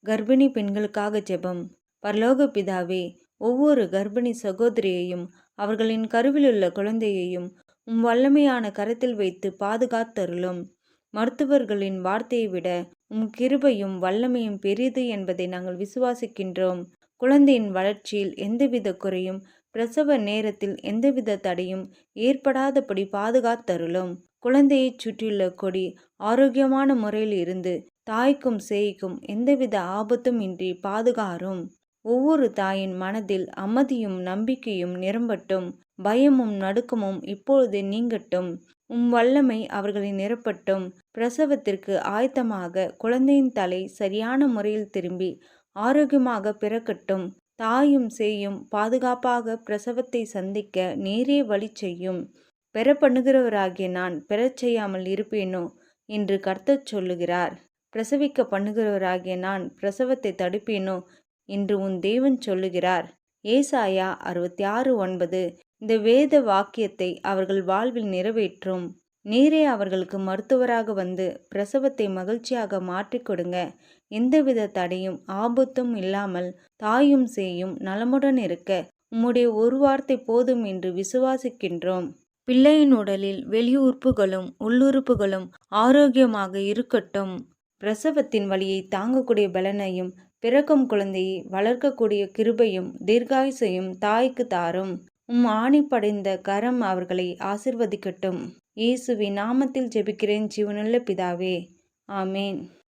கர்ப்பிணி பெண்களுக்காக ஜெபம். பரலோக பிதாவே, ஒவ்வொரு கர்ப்பிணி சகோதரியையும் அவர்களின் கருவிலுள்ள குழந்தையையும் வல்லமையான கரத்தில் வைத்து பாதுகாத்தருளும். மருத்துவர்களின் வார்த்தையை விட கிருபையும் வல்லமையும் பெரிது என்பதை நாங்கள் விசுவாசிக்கின்றோம். குழந்தையின் வளர்ச்சியில் எந்தவித குறையும், பிரசவ நேரத்தில் எந்தவித தடையும் ஏற்படாதபடி பாதுகாத்தருளும். குழந்தையைச் சுற்றியுள்ள கொடி ஆரோக்கியமான முறையில் இருந்து தாய்க்கும் சேய்க்கும் எந்தவித ஆபத்தும் இன்றி பாதுகாரும். ஒவ்வொரு தாயின் மனதில் அமைதியும் நம்பிக்கையும் நிரம்பட்டும். பயமும் நடுக்கமும் இப்பொழுது நீங்கட்டும். வல்லமை அவர்களை நிரப்பட்டும். பிரசவத்திற்கு ஆயத்தமாக குழந்தையின் தலை சரியான முறையில் திரும்பி ஆரோக்கியமாக பிறக்கட்டும். தாயும் சேயும் பாதுகாப்பாக பிரசவத்தை சந்திக்க நேரே வழி செய்யும். பெற பண்ணுகிறவராகிய நான் பெறச் செய்யாமல் இருப்பேனோ என்று கர்த்தர் சொல்லுகிறார். பிரசவிக்க பண்ணுகிறவராகிய நான் பிரசவத்தை தடுப்பேனோ என்று உன் தேவன் சொல்லுகிறார். ஏசாயா 66:9. இந்த வேத வாக்கியத்தை அவர்கள் வாழ்வில் நிறைவேற்றும். நீரே அவர்களுக்கு மருத்துவராக வந்து பிரசவத்தை மகிழ்ச்சியாக மாற்றிக் கொடுங்க. எந்தவித தடையும் ஆபத்தும் இல்லாமல் தாயும் சேயும் நலமுடன் இருக்க உம்முடைய ஒரு வார்த்தை போதும் என்று விசுவாசிக்கின்றோம். பிள்ளையின் உடலில் வெளி உறுப்புகளும் உள்ளுறுப்புகளும் ஆரோக்கியமாக இருக்கட்டும். பிரசவத்தின் வலியை தாங்கக்கூடிய பலனையும் பிறக்கும் குழந்தையை வளர்க்கக்கூடிய கிருபையும் தீர்காயுசையும் தாய்க்கு தாரும். ஆணிப்படைந்த கரம் அவர்களை ஆசிர்வதிக்கட்டும். இயேசுவின் நாமத்தில் ஜெபிக்கிறேன் ஜீவனுள்ள பிதாவே, ஆமேன்.